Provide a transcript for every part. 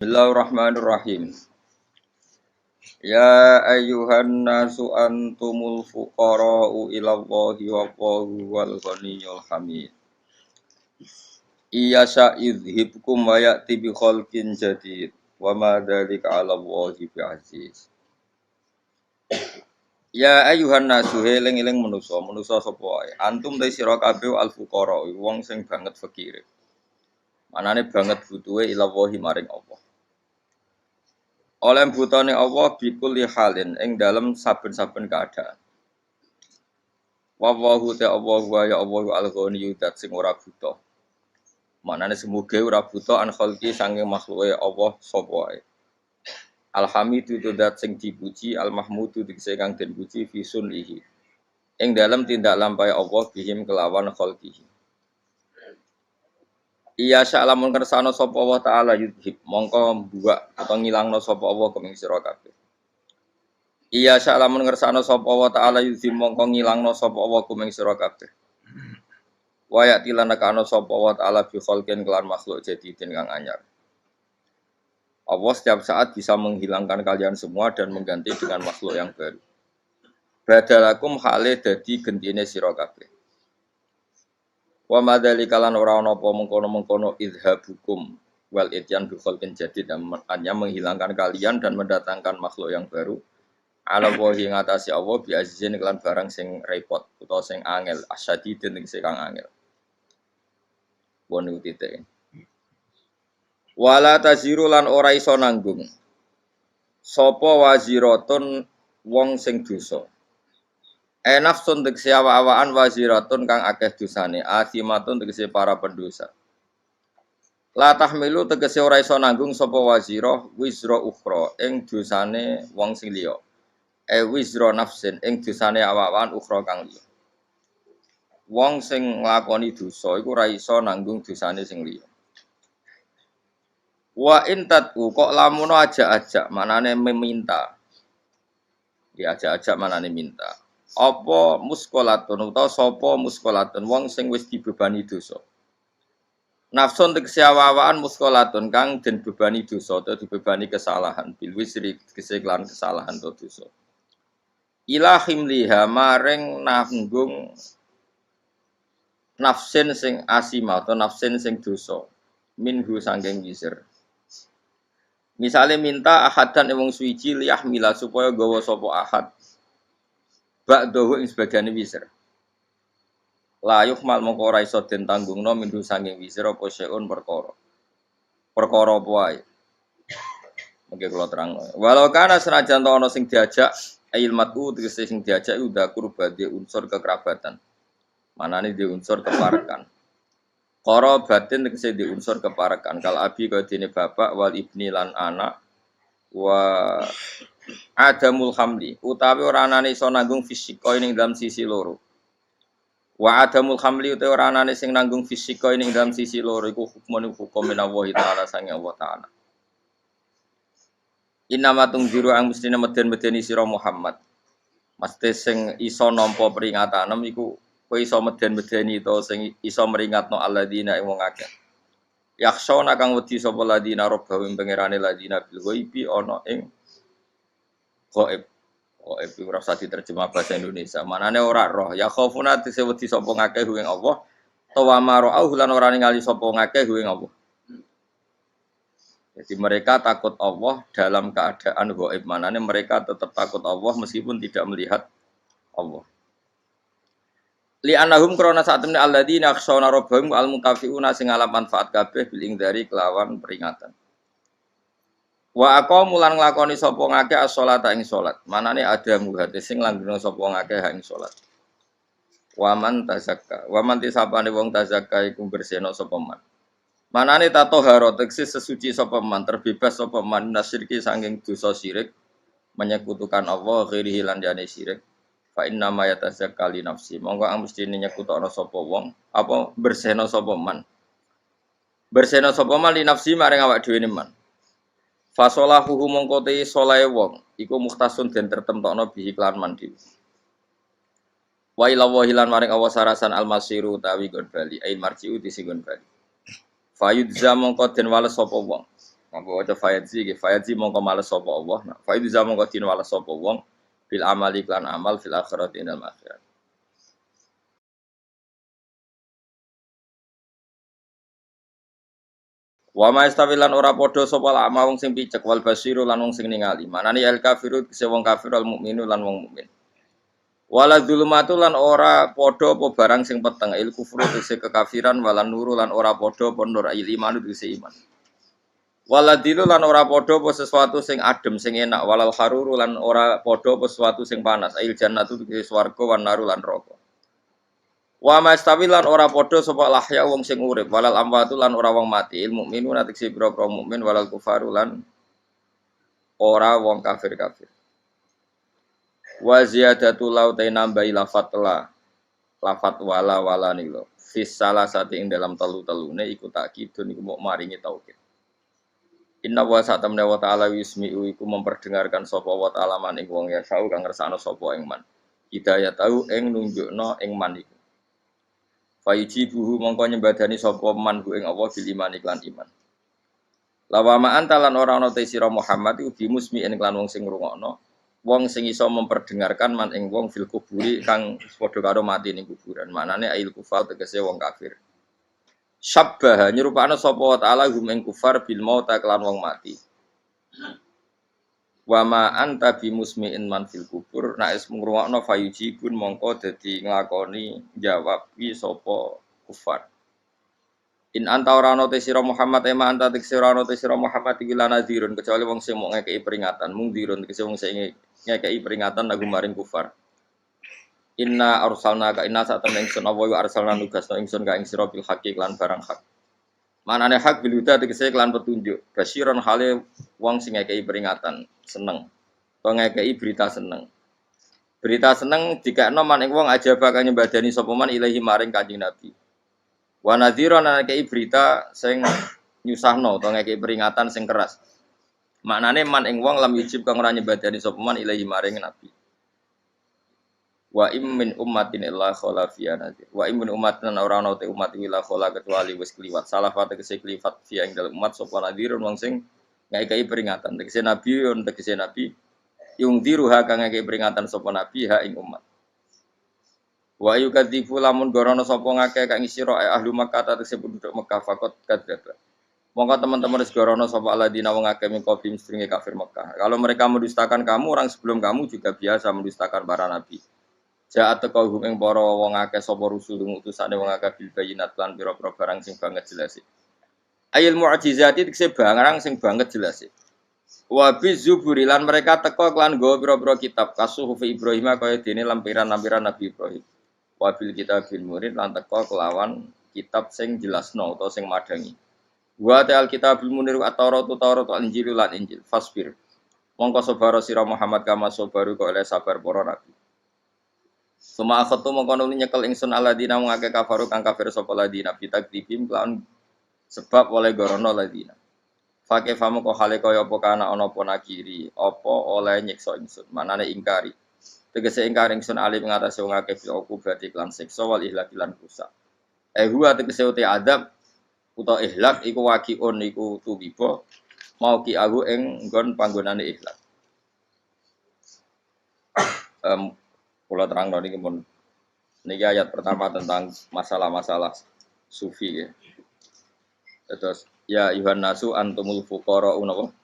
Bismillahirrahmanirrahim. Ya ayyuhan nasu antumul fuqara'u ilallahi wallahu wal ghaniyyul hamid. Iyasha yudhibkum wa ya'ti bi khalqin jadid. Wa ma dzalika 'ala Allahi bi'aziz. Ya ayyuhan nasu eling-eling manusa sapa wae. Antum ta sira kabeh al fuqara'u wong sing banget fakir. Manane banget butuhe ilallahi maring Allah. Oleh butane Allah bikul halin ing dalem saben-saben keadaan. Wallahu ta Allah wa ya Allah al-ghani dat sing ora buta. Manane semoga ora buta an khalqi sange makhluke Allah sapa wae. Alhamidu tu dat sing dipuji, al-mahmudu tegese kang den puji fi sunihi. Ing dalem tindak lampahe Allah bihim kelawan khalqihi. Iya sya'lamun kersane sapa Allah taala yudhib mongko buak utawa ngilangno sapa Allah kuming sira kabeh. Iya sya'lamun ngersano sapa wa ta'ala yuzim mongko ngilangno sapa wa kuming sira kabeh. Wa ya'tilan kana sapa wa ta'ala bi khalqin kelan makhluk jadidin kang anyar. Allah setiap saat bisa menghilangkan kalian semua dan mengganti dengan makhluk yang baru. Badalakum hale dadi gentine sira kabeh. Wa madzalika lan ora ana apa mengkono-mengkono idhabukum wal ityan bi khalqin jadid dan hanya menghilangkan kalian dan mendatangkan makhluk yang baru. Ala wahi ngatasi Allah bi azizin kelan barang sing repot utawa sing angel asyadidin sing kang angel. Wonu titik. Wala taziru lan ora iso nanggung. Sapa waziratun wong sing dosa. Nafsun tegese awak-awakan waziratun kang akeh dosane, asimatun tegese para pendosa. La tahmilu tegese ora iso nanggung sapa wazirah wizra ukhra ing dosane wong sing liya. Wizra nafsin ing dosane awak-awakan ukhra kang liya. Wong sing nglakoni dosa iku ora iso nanggung dosane sing liya. Wa intatu kok lamun ajak-ajak manane meminta. Diajak-ajak manane minta. Apa muskolatun utawa sapa muskolatun wong sing wis dibebani dosa. Nafsun tegese awak-awakan muskolatun kang den bebani dosa atau dibebani kesalahan bil wisri keseklan kesalahan atau dosa. Ilahim liha maring nanggung nafsin sing asima atau nafsin sing dosa minhu sangking wisir. Misale minta ahadan wong suci liyahmila supaya gawa sapa ahad ba'dahu ing sebagiane wisir. La yuhmal mongko ora iso den tanggungno minhu sangking wisir apa seun perkara. Perkara apa wae. Mengke kula terangno. Walau kana senajan ana sing diajak ilmatu tegese sing diajak udah kurbade unsur kekerabatan. Manane di unsur keparekan. Qara batin tegese di unsur keparekan. Kal abi kaya dene bapak wal ibni lan anak wa adamul hamli utawi ora anane iso nanggung fisika ning dalam sisi loro. Wa adamul hamli utawi ora anane sing nanggung fisika ning dalam sisi loro iku hukum minallahi taala sange Allah taala. Inama tungziru ang mestine meden-medeni sira Muhammad. Mesti sing iso nampa peringatan iku kowe iso meden-medeni to sing iso meringatno alladzina ing wong akeh. Yakhshona kang wedi sapa ladina rabbahu pangerane ladina bil ghaibi ana ing ghaib. Ghaib ora usah diterjemah bahasa Indonesia. Manane ora roh. Ya khaufuna tise wedi sapa ngakeh ing Allah. Tawa marau lan ora ningali sapa ngakeh ing Allah. Jadi mereka takut Allah dalam keadaan gaib, manane mereka tetap takut Allah meskipun tidak melihat Allah. Li annahum krana saat temne alladzina yakhshawna rabbahum al-mukafiuna sing alam manfaat kabeh bil ingdari kelawan peringatan. Wa aqamu lan nglakoni sapa ngakeh as-sholata ing salat. Manane ada muhate sing langgeng sapa ngakeh ing salat. Wa man tazakka, wa man tisapane wong tazakka iku bersihno sapa man. Manane tatoharo tegese sesuci sapa man terbebas sapa man nasyirki saking dosa syirik menyekutukan Allah ghairihi lan jane syirik fa inna ma yatazakka li nafsi monggo ang mesti nyekutokno sapa wong apa bersihno sapa man li nafsi maring awak dhewe man fa salahuhu mongko te salahe wong iku mukhtasun den tertemtokno bihi lan mandi wa ila wahilan maring Allah sarasan almasiru tawi gon bali ain marjiu disigon bali Fayudza mongko den wales sapa wong. Mampu waca fayadzi nggih fayadzi mongko males sapa Allah. Nah, faidu mongko din males sapa wong bil amali lan amal fil akhirati inal akhirat. Wa ma istawilan ora padha sapa lama wong sing picek wal basiru lan wong sing ningali. Manane al kafiru kese wong kafir al mukminu lan wong mukmin. Wala dzulumatu lan ora padha apa barang sing peteng il kufru kese kekafiran walan nuru lan ora padha apa nur il iman kese iman. Waladilu lan ora padha apa sesuatu sing adem sing enak walal haruru lan ora padha apa sesuatu sing panas ail jannatu kese swarga wan naru lan neraka. Wa mastawi lan ora padha sapa lahya wong sing urip walal amwatu lan ora wong mati ilmu minu natiksi pira-pira mukmin walal kufaru lan ora wong kafir-kafir. Wa ziyadatu lautai nambahi lafat wala nilo fis salah satu ing dalam telu-telune iku takkidun iku mok maringi taukid. Inna wa satamna wa ta'ala wismi'u iku memperdengarkan sapa wa ta'ala man ing wong ya sau kang ngersakno sapa ing man. Hidayah tau ing nunjukno ing man iku. Fayujibuhu mongko nyembadani sapa man ing Allah bil iman iklan iman. Lawama antalan ora ana te sira Muhammad iku bimusmi'in iklan wong sing ngrungokno, wong sing iso memperdengarkan man ing wong fil kuburi kang padha karo mati ning kuburan. Manane ail kufar tegese wong kafir. Syabbaha nyerupakno sapa wa ta'ala hum ing kufar bil mauta kelan wong mati. Wa ma anta bimusmi'in man fil kubur nek is ngrungokno fayujibun mongko dadi nglakoni jawab wi sapa kufar. In anta ora ana te sira Muhammad ema anta te sira ana te sira Muhammad iki lan nadhirun kecuali wong sing mung ngekeki peringatan mung dirun tegese wong sing ngekeki peringatan lagu maring kufar. Inna arsalna ka inna sa temen ingsun apa wa arsalna nugasno ingsun ka ing sira bil haqqi lan barang hak. Manane hak bil huda tegese lan petunjuk. Basyiron hale wong sing ngekeki peringatan, seneng. Kok ngekeki berita seneng. Berita seneng dikakno man ing wong aja bakal nyembadani sapa man ilahi maring Kanjeng Nabi. Wa nadhiron ngekeki berita sing nyusahno utawa ngekeki peringatan sing keras. Maknane man ing wong lam yujib kang ora nyembadani sapa man ilahi maring Nabi. Wa min ummatin illa khala fiya nadir. Wa min ummatin ora ana te umat illa khala kecuali wis kliwat. Salah fate kese kliwat fiya ing dalem umat sapa nadirun wong sing ngekeki peringatan. Tegese nabi yon tegese nabi yung diruha kang ngekeki peringatan sapa nabi ha ing umat. Wa yukadzifu lamun gorono sapa ngakeh kang sira ahli Makkah tegese penduduk Mekah fakot kadzdzaba. Monggo teman-teman wis gorono sapa alladzina wong akeh min qablihim sedringe kafir Mekah. Kalau mereka mendustakan kamu, orang sebelum kamu juga biasa mendustakan para nabi. Ja'at taqahum ing para wong akeh sapa rusul utusane wong akeh bil bayinat lan pira-pira barang sing banget jelas. Ayil mu'jizati tekse barang sing banget jelas. Wa bizuburi lan mereka teka kelan nggawa pira-pira kitab kasuhuf Ibrahim kaya dene lampiran-lampiran Nabi Ibrahim. Wa bil kitabil murid lan teka kelawan kitab sing jelasno utawa sing madangi. Wa ta'al kitabul munir at-Taurat al-Injil lan Injil fasbir. Mongko sabar sira Muhammad kama sabaru kok oleh sabar para nabi. Suma akhatu mongko nuli nyekel ingsun alladzina ngake kafaru kang kafir sapa ladina bitakdibim lawan sebab oleh gorono ladina. Fake famu kok hale kaya apa kana ana apa nakiri, apa oleh nyiksa ingsun, manane ingkari. Tegese ingkari ingsun ali ngatasi wong akeh bil berarti lan siksa wal ihlak lan rusak. Huwa tegese uti adab utawa ihlak iku waqiun iku tuwiba mau ki aku ing nggon panggonane ihlak. Kula terang niki pun niki ayat pertama tentang masalah-masalah sufi ya. Terus ya Yuhan nasu antumul fuqara unapa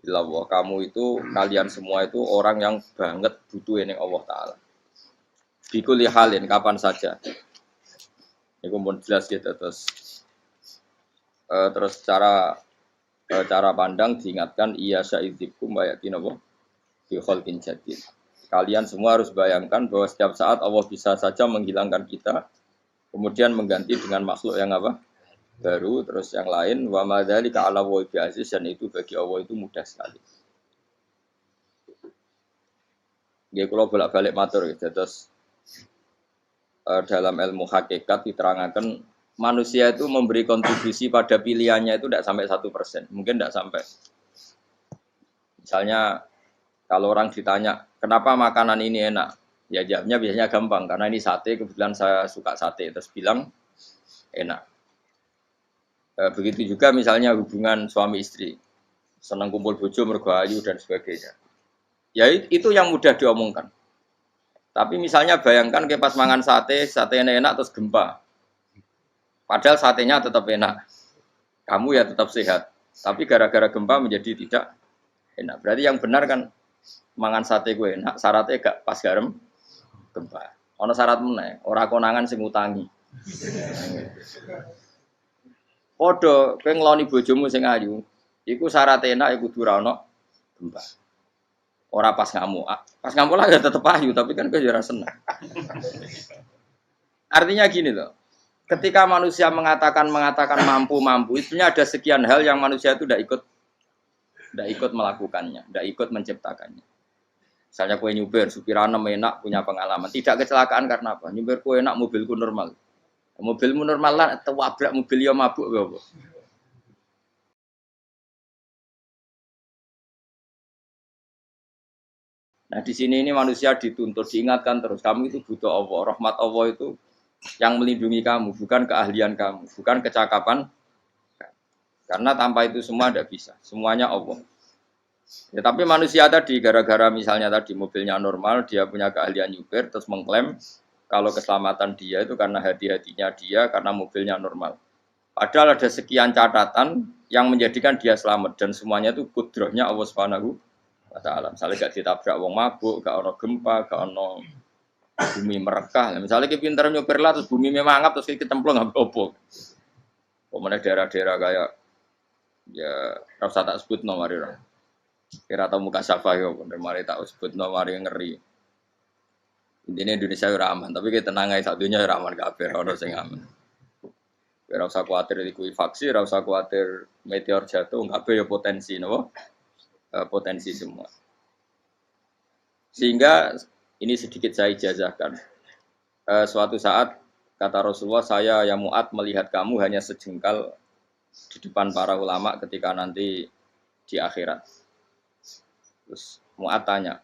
illallah. Kamu itu kalian semua itu orang yang banget butuh ning Allah taala. Bikuli halin kapan saja. Niku pun jelas gitu terus cara pandang diingatkan iya sya'idzikum bayatin apa fi khalqin jadid. Kalian semua harus bayangkan bahwa setiap saat Allah bisa saja menghilangkan kita, kemudian mengganti dengan makhluk yang apa? Baru, terus yang lain. Wa madzalika 'ala Allahi bi'aziz, dan itu bagi Allah itu mudah sekali. Nggih kula bolak-balik matur gitu. Terus dalam ilmu hakikat diterangkan manusia itu memberi kontribusi pada pilihannya itu tidak sampai 1%, mungkin tidak sampai. Misalnya kalau orang ditanya, kenapa makanan ini enak? Ya jawabnya biasanya gampang, karena ini sate, kebetulan saya suka sate, terus bilang enak. Begitu juga misalnya hubungan suami istri. seneng kumpul bojo mergo ayu dan sebagainya. Ya itu yang mudah diomongkan. Tapi misalnya bayangkan ke pas mangan sate, satenya enak terus gempa. Padahal satenya tetap enak. Kamu ya tetap sehat. Tapi gara-gara gempa menjadi tidak enak. Berarti yang benar kan mangan sate gue enak, syaratnya gak pas garam gempa. Ono syarat meneh, ora konangan sing ngutangi. Padha kowe ngloni bojomu sing ayu, iku syarat enak iku kudu ora ono gempa. Ora pas ngamuk. Pas ngamuk lah ya tetep ayu, tapi kan kowe ya ora seneng. Artinya gini loh. Ketika manusia mengatakan mampu, itunya ada sekian hal yang manusia itu tidak ikut melakukannya, tidak ikut menciptakannya. Misalnya kue nyupir, supirana enak, punya pengalaman. Tidak kecelakaan karena apa? Nyupir kue enak, mobilku normal. Mobilmu normal lah, wabrak mobil yang mabuk. Apa? Nah di sini ini manusia dituntut, diingatkan terus. Kamu itu butuh Allah. Rahmat Allah itu yang melindungi kamu, bukan keahlian kamu, bukan kecakapan. Karena tanpa itu semua tidak bisa. Semuanya Allah. Ya, tapi manusia tadi gara-gara misalnya tadi mobilnya normal, dia punya keahlian nyupir, terus mengklaim kalau keselamatan dia itu karena hati-hatinya dia, karena mobilnya normal. Padahal ada sekian catatan yang menjadikan dia selamat dan semuanya itu kudrahnya Allah Subhanahu wa taala. Misalnya gak ditabrak wong mabuk, gak ono gempa, gak ono bumi merekah. Misalnya kita pintar nyupir lah terus bumi mangap terus kita templung apa-apa. Pemenang daerah-daerah kayak ya rasa tak sebut nomor itu. Kira tahu muka syafa yo, bener mari tak sebut nomor yang ngeri. Intinya Indonesia ora aman, tapi kita tenang aja satunya ora aman kabeh, ora sing aman. Ora usah kuwatir likuifaksi, ora usah kuwatir meteor jatuh, kabeh ya potensi napa? Potensi semua. Sehingga ini sedikit saya ijazahkan. Suatu saat kata Rasulullah, saya yang Mu'ad melihat kamu hanya sejengkal di depan para ulama ketika nanti di akhirat. Terus Mu'ad tanya,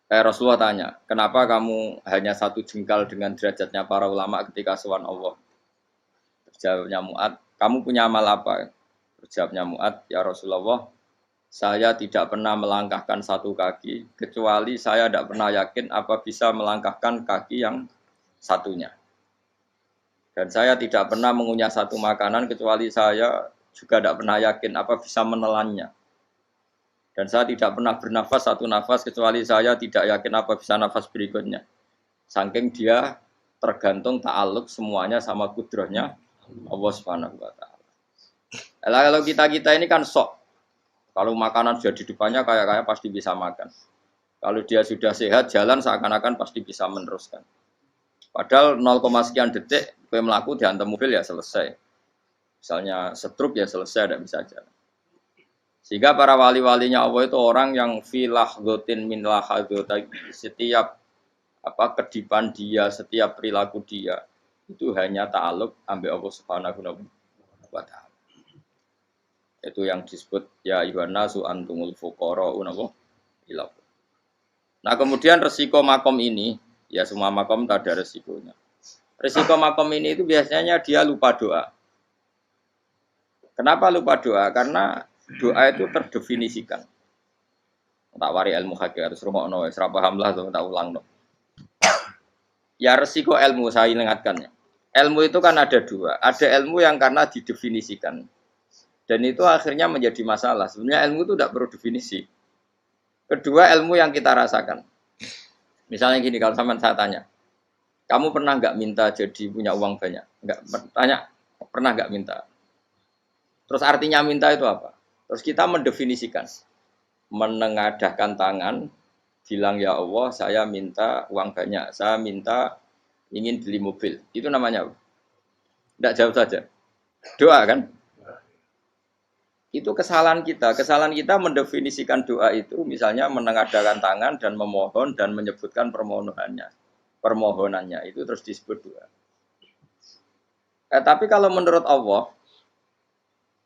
Rasulullah tanya, kenapa kamu hanya satu jengkal dengan derajatnya para ulama ketika sowan Allah? Terjawabnya Mu'ad, kamu punya amal apa? Terjawabnya Mu'ad, ya Rasulullah, saya tidak pernah melangkahkan satu kaki, kecuali saya tidak pernah yakin apa bisa melangkahkan kaki yang satunya. Dan saya tidak pernah mengunyah satu makanan, kecuali saya juga tidak pernah yakin apa bisa menelannya. Dan saya tidak pernah bernafas satu nafas, kecuali saya tidak yakin apa bisa nafas berikutnya. Saking dia tergantung ta'aluk semuanya sama kudrahnya Allah Subhanahu wa taala. Kalau kita ini kan sok. Kalau makanan sudah di depannya kayak pasti bisa makan. Kalau dia sudah sehat jalan seakan-akan pasti bisa meneruskan. Padahal 0, sekian detik kowe mlaku dihantam mobil ya selesai. Misalnya stroke ya selesai, tidak bisa jalan. Sehingga para wali-walinya Allah itu orang yang filah gotin min lahadota, setiap kedipan dia, setiap perilaku dia itu hanya ta'aluk ambil Allah Subhanahu wa taala. Itu yang disebut ya ayyuhan nasu antumul fuqara'u ila. Nah, kemudian resiko makom ini, ya semua makom ada resikonya. Resiko makom ini itu biasanya dia lupa doa. Kenapa lupa doa? Karena doa itu terdefinisikan. Tak wari ilmu hakikat harus rungokno wis ra paham lah tak ulangno. Ya resiko ilmu saya ingatkannya. Ilmu itu kan ada dua. Ada ilmu yang karena didefinisikan. Dan itu akhirnya menjadi masalah. Sebenarnya ilmu itu tidak perlu definisi. Kedua ilmu yang kita rasakan. Misalnya gini, kalau saya tanya, kamu pernah nggak minta jadi punya uang banyak? Nggak tanya, pernah nggak minta? Terus artinya minta itu apa? Terus kita mendefinisikan, menengadahkan tangan, bilang ya Allah, saya minta uang banyak, saya minta ingin beli mobil. Itu namanya apa? Tidak jauh saja. Doa kan? Itu kesalahan kita. Kesalahan kita mendefinisikan doa itu, misalnya menengadahkan tangan dan memohon dan menyebutkan permohonannya itu terus disebut doa. Tapi kalau menurut Allah,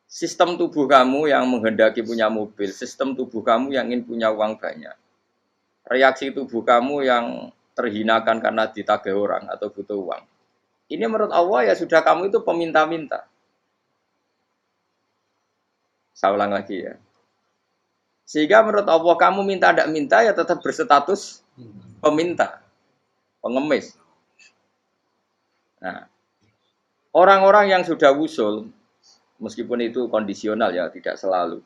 sistem tubuh kamu yang menghendaki punya mobil, sistem tubuh kamu yang ingin punya uang banyak, reaksi tubuh kamu yang terhinakan karena ditagih orang atau butuh uang, ini menurut Allah ya sudah kamu itu peminta-minta. Saya ulang lagi ya. Sehingga menurut Allah kamu minta tidak minta ya tetap berstatus peminta, pengemis. Nah, orang-orang yang sudah wusul, meskipun itu kondisional ya, tidak selalu.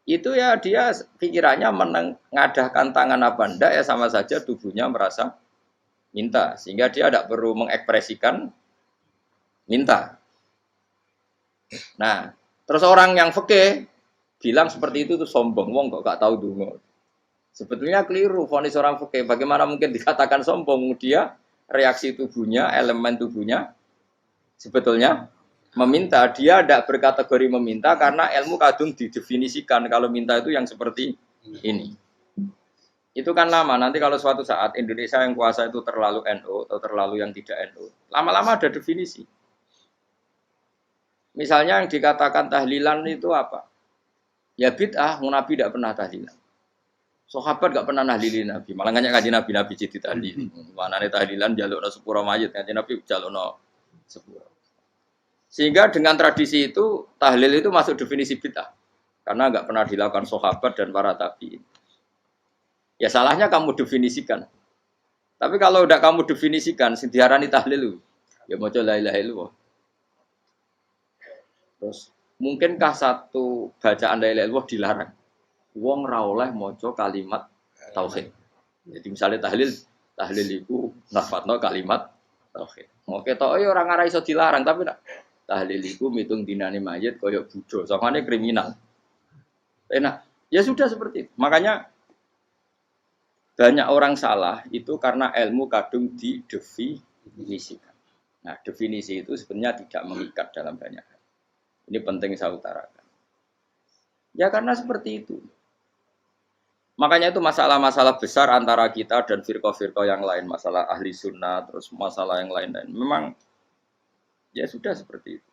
Itu ya dia pikirannya mengadahkan tangan apa ndak ya sama saja tubuhnya merasa minta. Sehingga dia tidak perlu mengekspresikan minta. Nah, terus orang yang fikih bilang seperti itu tuh sombong, wong kok gak tahu dungo. Sebetulnya keliru vonis orang fikih. Bagaimana mungkin dikatakan sombong? Dia reaksi tubuhnya, elemen tubuhnya sebetulnya meminta. Dia tidak berkategori meminta karena ilmu kadung didefinisikan kalau minta itu yang seperti ini. Itu kan lama. Nanti kalau suatu saat Indonesia yang kuasa itu terlalu NU atau terlalu yang tidak NU, lama-lama ada definisi. Misalnya yang dikatakan tahlilan itu apa? Ya bid'ah, Nabi tidak pernah tahlilan. Sahabat gak pernah nahlilin Nabi, malah nggak ngaji Nabi jadi tahlil. Mana nih tahlilan jalukno sepuro mayit, ngaji Nabi jalukno sepuro. Sehingga dengan tradisi itu tahlil itu masuk definisi bid'ah, karena nggak pernah dilakukan sahabat dan para tabi'in. Ya salahnya kamu definisikan. Tapi kalau udah kamu definisikan, diarani tahlil, ya mau la ilaha illallah. Terus mungkinkah satu bacaan la ilaha illallah dilarang? Wong ra oleh maca kalimat tauhid. Jadi misalnya tahlil iku nafadno kalimat tauhid. Oke tok ya ora ngara iso dilarang tapi nak tahlil iku mitung dinane mayit kaya Buddha, sangane kriminal. Enak. Ya sudah seperti itu. Makanya banyak orang salah itu karena ilmu kadung didefinisikan. Nah, definisi itu sebenarnya tidak mengikat dalam banyak hal. Ini penting saya utarakan. Ya karena seperti itu. Makanya itu masalah-masalah besar antara kita dan firqah-firqah yang lain, masalah ahli sunnah, terus masalah yang lain-lain. Memang ya sudah seperti itu.